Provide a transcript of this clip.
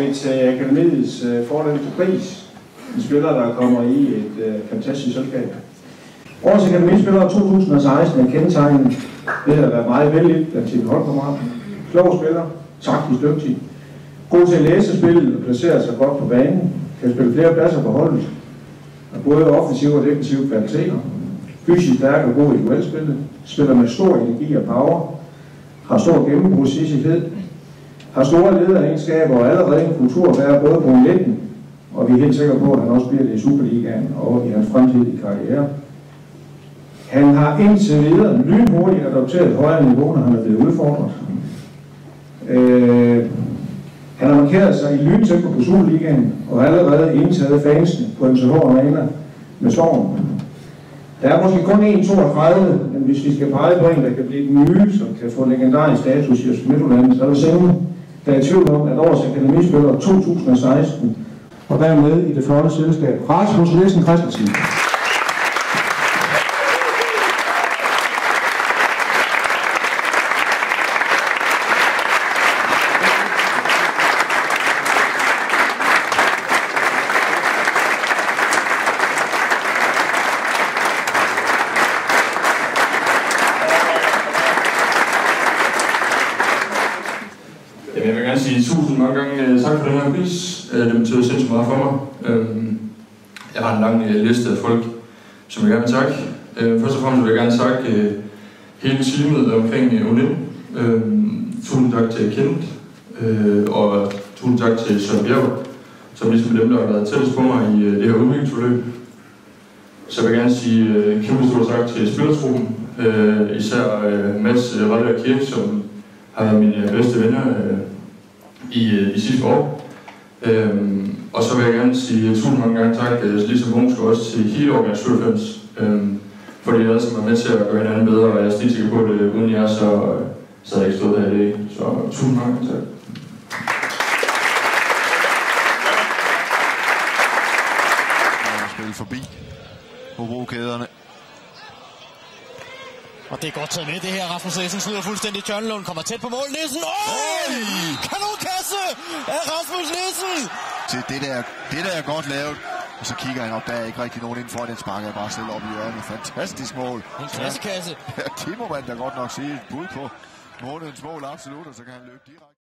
vi til akademiets fornemste pris. En spiller, der kommer i et fantastisk selskab. Årets akademispiller 2016 er kendetegnet ved at være meget vældig blandt sine holdkammerater. Klog spiller, taktisk dygtig, god til at læse spillet og placere sig godt på banen, kan spille flere pladser på holdet, har både offensive og defensive kvaliteter, fysisk stærk og god i duelspillet, spiller med stor energi og power, har stor gennembrudssigtighed, har store lederegenskaber og allerede en kultur at være både på 19, og vi er helt sikre på, at han også bliver det i Superligaen og i hans fremtidige karriere. Han har indtil videre lynhurtigt adopteret et højere niveau, når han er blevet udfordret. Han har markeret sig i lyntempo på Superligaen og har allerede indtaget fansene på MCH Arena med storm. Der er måske kun 1,32, men hvis vi skal pege på en, der kan blive den nye, som kan få legendarisk status i Øst Midtjylland, så er der sengen, der er i tvivl om, at årets akademispiller 2016 og dermed i det flotte selskab Rasmus Nielsen Christensen. Jeg vil gerne sige tusind mange gange tak for den her pris. Det betyder sindssygt meget for mig. Jeg har en lang liste af folk, som jeg gerne vil takke. Først og fremmest vil jeg gerne takke hele teamet omkring U19. Tusind tak til Kent, og tusind tak til Søren Bjerg, som ligesom dem, der har været tættest på mig i det her udviklingsforløb. Så jeg vil gerne sige kæmpe stor tak til spillertruppen, især Mads Ralle og Kirk, som har været mine bedste venner i de sidste år. Og så vil jeg gerne sige tusind mange gange tak, ligesom Moskva, også til hele Organisationen 97, fordi jeg som er med til at gøre hinanden bedre, og jeg er sikker på, at uden jer, så havde jeg ikke stået her i dag. Så tusind mange gange tak. Spil forbi Hobro-kæderne. Og det er godt taget med det her. Rasmus Nielsen snyder fuldstændig. Tjørnelund kommer tæt på mål. Nielsen! Kanonkasse af Rasmus Nielsen! Til det der er godt lavet. Og så kigger han op, der er ikke rigtig nogen indenfor. Den sparker bare selv op i hjørnet. Fantastisk mål. En klassekasse. Ja, det må man da godt nok sige. Bud på månedens mål, absolut. Og så kan han løbe direkte.